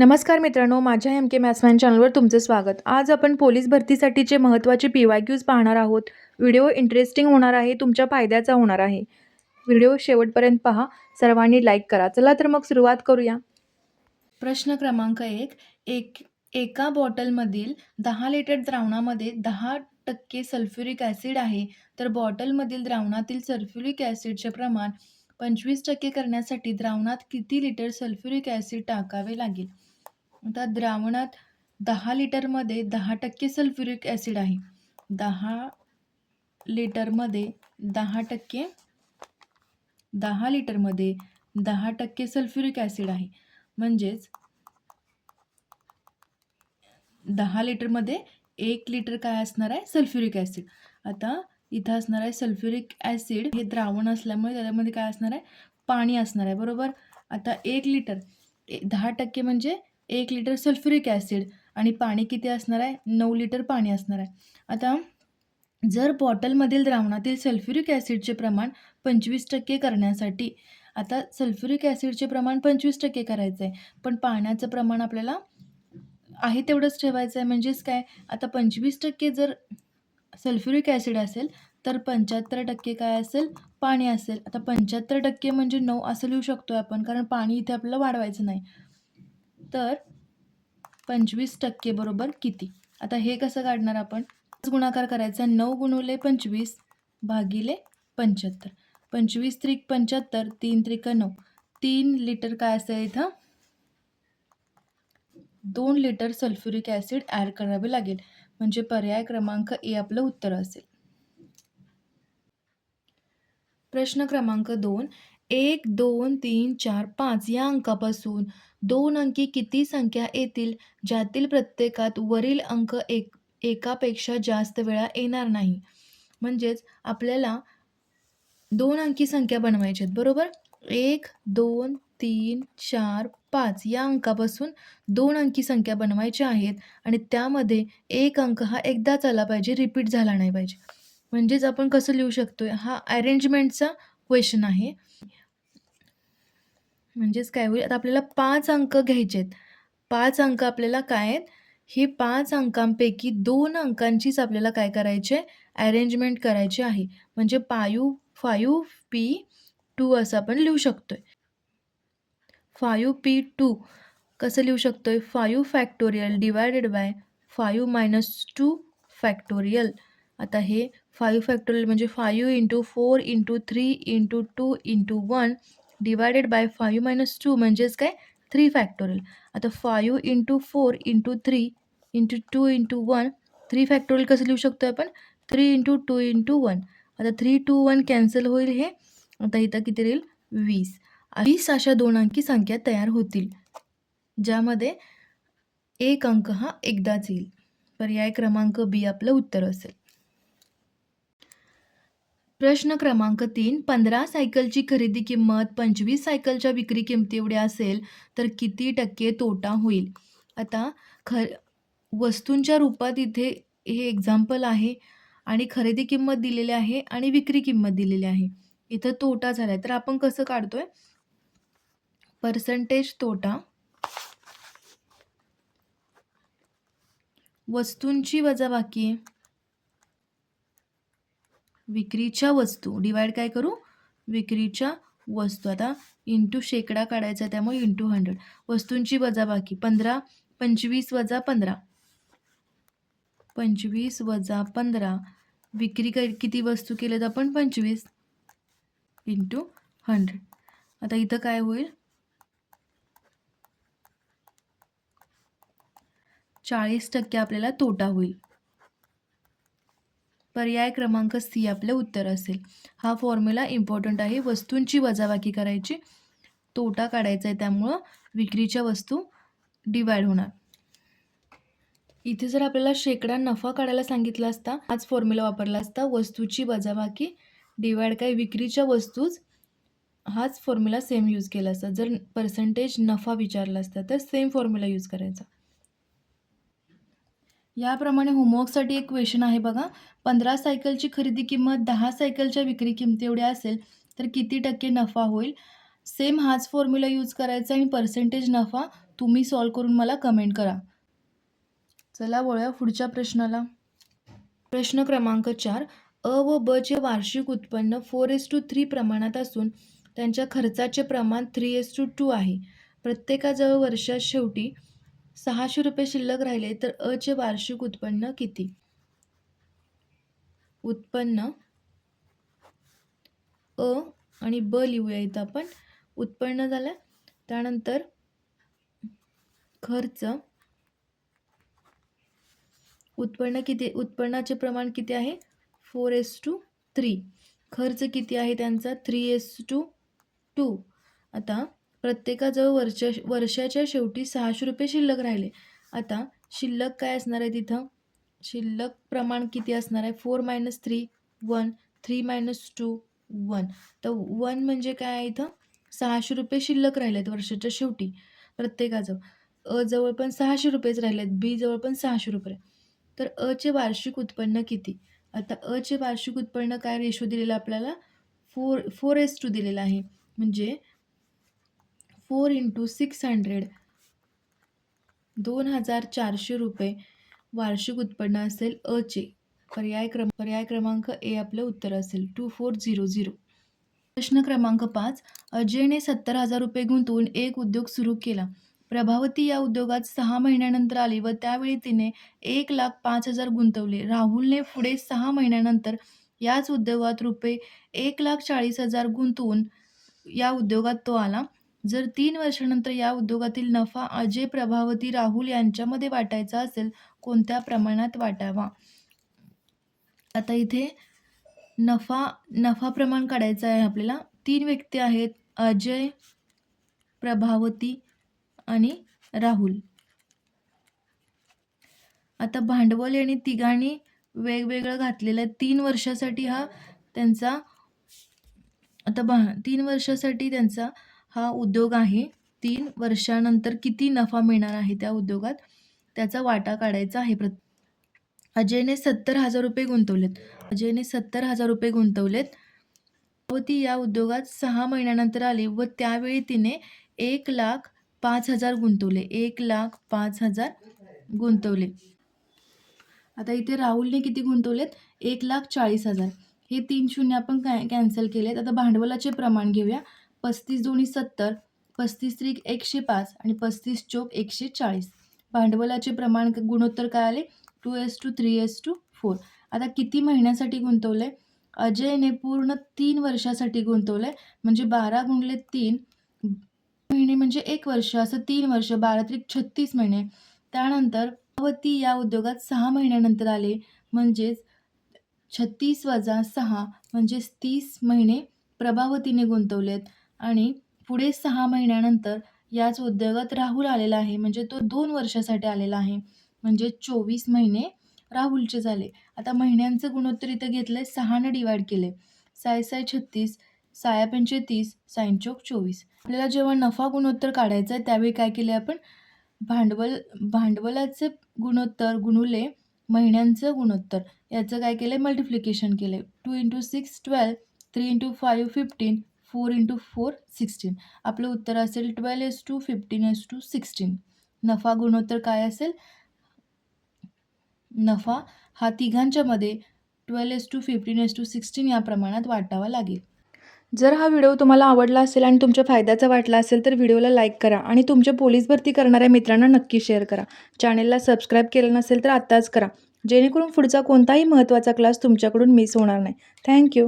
नमस्कार मित्रांनो, माझ्या एम के मॅथ्समॅन चॅनलवर तुमचं स्वागत. आज आपण पोलीस भरतीसाठीचे महत्त्वाचे PYQs पाहणार आहोत. व्हिडिओ इंटरेस्टिंग होणार आहे, तुमच्या फायद्याचा होणार आहे. व्हिडिओ शेवटपर्यंत पहा. सर्वांनी लाईक करा. चला तर मग सुरुवात करूया. प्रश्न क्रमांक 1. एका बॉटलमधील 10 लिटर द्रावणामध्ये 10% सल्फ्युरिक ॲसिड आहे, तर बॉटलमधील द्रावणातील सल्फ्युरिक ॲसिडचे प्रमाण 25% करण्यासाठी द्रावणात किती लिटर सल्फ्युरिक ॲसिड टाकावे लागेल? आता द्रावणात 10 लिटरमध्ये 10% सल्फ्युरिक ॲसिड आहे. 10 लिटरमध्ये 10% 10 लिटरमध्ये 10% सल्फ्युरिक ॲसिड आहे. म्हणजेच 10 लिटरमध्ये 1 लिटर काय असणार आहे? Sulphuric acid. आता इथं असणार आहे सल्फ्युरिक ॲसिड, हे द्रावण असल्यामुळे त्याच्यामध्ये काय असणार आहे? पाणी असणार आहे, बरोबर. आता 1 लिटर 10% म्हणजे 1 लिटर सल्फ्युरिक ॲसिड आणि पाणी किती असणार आहे? 9 लिटर पाणी असणार आहे. आता जर बॉटलमधील द्रावणातील सल्फ्युरिक ॲसिडचे प्रमाण 25% करण्यासाठी, आता सल्फ्युरिक ॲसिडचे प्रमाण 25% करायचं आहे, पण पाण्याचं प्रमाण आपल्याला आहे तेवढंच ठेवायचं आहे. म्हणजेच काय, आता 25% जर सल्फ्युरिक ॲसिड असेल तर 75% काय असेल? पाणी असेल. आता 75% म्हणजे 9 असं लिहू शकतो आपण, कारण पाणी इथे आपल्याला वाढवायचं नाही. तर 25% बरोबर किती? आता हे कसं काढणार आपण? गुणाकार करायचा. 9 गुणिले 25 भागिले 75. 25 त्रिक 75, 3 त्रिक 9. 3 लिटर काय असेल इथं? 2 लिटर सल्फ्युरिक ॲसिड ॲड करावे लागेल. म्हणजे पर्याय क्रमांक ए आपलं उत्तर असेल. प्रश्न क्रमांक 2. 1, 2, 3, 4, 5 या अंकापासून 2 अंकी किती संख्या येतील, ज्यातील प्रत्येकात वरील अंक एकापेक्षा जास्त वेळा येणार नाही? म्हणजेच आपल्याला 2 अंकी संख्या बनवायच्या आहेत, बरोबर. 1, 2, 3, 4, 5 या अंकापासून 2 अंकी संख्या बनवायच्या आहेत आणि त्यामध्ये एक अंक हा एकदाच आला पाहिजे, रिपीट झाला नाही पाहिजे. म्हणजेच आपण कसं लिहू शकतोय? हा अरेंजमेंटचा क्वेश्चन आहे. म्हणजेच काय होईल? आता आपल्याला 5 अंक घ्यायचे आहेत. 5 अंक आपल्याला काय आहेत? हे 5 अंकांपैकी 2 अंकांचीच आपल्याला काय करायचे? अरेंजमेंट करायची आहे. म्हणजे 5P2 असं आपण लिहू शकतोय. 5P2 कसं लिहू शकतोय? 5 फॅक्टोरियल डिवायडेड बाय 5 - 2 फॅक्टोरियल. आता हे 5 फॅक्टोरियल म्हणजे 5 × 4 × 3 × 2 × 1 डिवायडेड बाय 5 - 2 म्हणजेच काय? 3 फॅक्टोरियल. आता 5 × 4 × 3 × 2 × 1 3 फॅक्टोरियल कसं लिहू शकतो आपण? 3 × 2 × 1. आता 3, 2, 1 कॅन्सल होईल हे. आता इथं किती राहील? 20. 20 अशा 2 अंकी संख्या तयार होतील, ज्यामध्ये एक अंक हा एकदाच येईल. पर्याय क्रमांक बी आपलं उत्तर असेल. प्रश्न क्रमांक 3. 15 सायकलची खरेदी किंमत 25 सायकलच्या विक्री किमती एवढी असेल तर किती टक्के तोटा होईल? आता वस्तूंच्या रूपात इथे हे एक्झाम्पल आहे आणि खरेदी किंमत दिलेली आहे आणि विक्री किंमत दिलेली आहे. इथं तोटा झाला आहे, तर आपण कसं काढतोय? पर्सेंटेज तोटा वस्तूंची वजाबाकी विक्रीच्या वस्तू डिवाइड काय करू? विक्रीच्या वस्तू. आता इंटू शेकडा काढायचा, त्यामुळे इंटू 100. वस्तूंची वजाबाकी 15, 25 वजा 15, 25 वजा 15. विक्री किती वस्तू केल्यात आपण? 25 इंटू 100. आता इथं काय होईल? 40% आपल्याला तोटा होईल. पर्याय क्रमांक सी आपलं उत्तर असेल. हा फॉर्म्युला इम्पॉर्टंट आहे. वस्तूंची वजाबाकी करायची, तोटा काढायचा आहे, त्यामुळं विक्रीच्या वस्तू डिवाइड होणार. इथे जर आपल्याला शेकडा नफा काढायला सांगितला असता, हाच फॉर्म्युला वापरला असता. वस्तूची वजाबाकी डिवाइड काय? विक्रीच्या वस्तूच, हाच फॉर्म्युला सेम यूज केला असता. जर पर्सेंटेज नफा विचारला असता तर सेम फॉर्म्युला यूज करायचा. याप्रमाणे होमवर्कसाठी एक क्वेश्चन आहे बघा. 15 सायकलची खरेदी किंमत 10 सायकलच्या विक्री किमती एवढी असेल तर किती टक्के नफा होईल? सेम हाच फॉर्म्युला यूज करायचा आणि पर्सेंटेज नफा तुम्ही सॉल्व करून मला कमेंट करा. चला वळूया पुढच्या प्रश्नाला. प्रश्न क्रमांक 4. अ व ब चे वार्षिक उत्पन्न 4:3 प्रमाणात असून त्यांच्या खर्चाचे प्रमाण 3:2 आहे. प्रत्येकाजवळ वर्षात शेवटी 600 रुपये शिल्लक राहिले तर अ चे वार्षिक उत्पन्न किती? उत्पन्न अ आणि ब लिहूया इथं आपण. उत्पन्न झालं, त्यानंतर खर्च. उत्पन्न किती, उत्पन्नाचे प्रमाण किती आहे? 4:3. खर्च किती आहे त्यांचा? 3:2. आता प्रत्येकाजवळ वर्षाच्या शेवटी 600 रुपये शिल्लक राहिले. आता शिल्लक काय असणार आहे तिथं? शिल्लक प्रमाण किती असणार आहे? 4 - 3 1, 3 - 2 1. तर 1 म्हणजे काय आहे इथं? 600 रुपये शिल्लक राहिलेत वर्षाच्या शेवटी प्रत्येकाजवळ. अ जवळ पण 600 रुपयेच राहिलेत, बी जवळ पण 600 रुपये. तर अ चे वार्षिक उत्पन्न किती? आता अ चे वार्षिक उत्पन्न काय रेशो दिलेला आपल्याला? 4:4 दिलेला आहे. म्हणजे 4 × 600 2400 रुपये वार्षिक उत्पन्न असेल अ चे. पर्याय क्रमांक ए आपलं उत्तर असेल 2400. प्रश्न क्रमांक 5. अजयने 70,000 रुपये गुंतवून एक उद्योग सुरू केला. प्रभावती या उद्योगात 6 महिन्यानंतर आली व त्यावेळी तिने 1,05,000 गुंतवले. राहुलने पुढे 6 महिन्यानंतर याच उद्योगात रुपये 1,40,000 गुंतवून या उद्योगात तो आला. जर 3 वर्षानंतर या उद्योगातील नफा अजय, प्रभावती, राहुल यांच्यामध्ये वाटायचा असेल, कोणत्या प्रमाणात वाटावा? आता इथे नफा प्रमाण काढायचं आहे आपल्याला. 3 व्यक्ती आहेत, अजय, प्रभावती आणि राहुल. आता भांडवल यांनी तिघांनी वेगवेगळं घातलेलं आहे. 3 वर्षासाठी हा त्यांचा 3 वर्षासाठी त्यांचा हा उद्योग आहे. 3 वर्षानंतर किती नफा मिळणार आहे त्या उद्योगात, त्याचा वाटा काढायचा आहे. अजयने 70,000 रुपये गुंतवलेत. प्रभावती या उद्योगात 6 महिन्यानंतर आली व त्यावेळी तिने 1,05,000 गुंतवले. 1,05,000 गुंतवले. आता इथे राहुलने किती गुंतवलेत? 1,40,000. हे 3 शून्य आपण कॅन्सल केलेत. आता भांडवलाचे प्रमाण घेऊया. 35 दुनी 70, 35 त्रिक 105 आणि 35 चौक 140. भांडवलाचे प्रमाण गुणोत्तर काय आले? 2:3:4. आता किती महिन्यासाठी गुंतवले? अजयने पूर्ण 3 वर्षासाठी गुंतवले. म्हणजे 12 × 3 महिने म्हणजे 1 वर्ष, असं 3 वर्ष. 12 त्रिक 36 महिने. त्यानंतर प्रभावती या उद्योगात 6 महिन्यानंतर आले, म्हणजेच 36 + 6 म्हणजेच 30 महिने प्रभावतीने गुंतवलेत. आणि पुढे 6 महिन्यानंतर याच उद्योगात राहुल आलेला आहे, म्हणजे तो 2 वर्षासाठी आलेला आहे, म्हणजे 24 महिने राहुलचे झाले. आता महिन्यांचं गुणोत्तर इथं घेतलंय, 6ने डिवाइड केले. 6×6 36, 6×5 30, 6×4 24. आपल्याला जेव्हा नफा गुणोत्तर काढायचं आहे त्यावेळी काय केले आपण? भांडवलाचे गुणोत्तर गुणुले महिन्यांचं गुणोत्तर याचं काय केलं? मल्टिप्लिकेशन केले. 2 × 6 12, 3 × 5 15, 4 × 4 16. आपलं उत्तर असेल 12:15:16. नफा गुणोत्तर काय असेल? नफा हा तिघांच्यामध्ये 12:15:16 या प्रमाणात वाटावा लागेल. जर हा व्हिडिओ तुम्हाला आवडला असेल आणि तुमच्या फायद्याचा वाटला असेल तर व्हिडिओला लाईक करा आणि तुमच्या पोलीस भरती करणाऱ्या मित्रांना नक्की शेअर करा. चॅनेलला सबस्क्राईब केलं नसेल तर आत्ताच करा, जेणेकरून पुढचा कोणताही महत्त्वाचा क्लास तुमच्याकडून मिस होणार नाही. थँक्यू.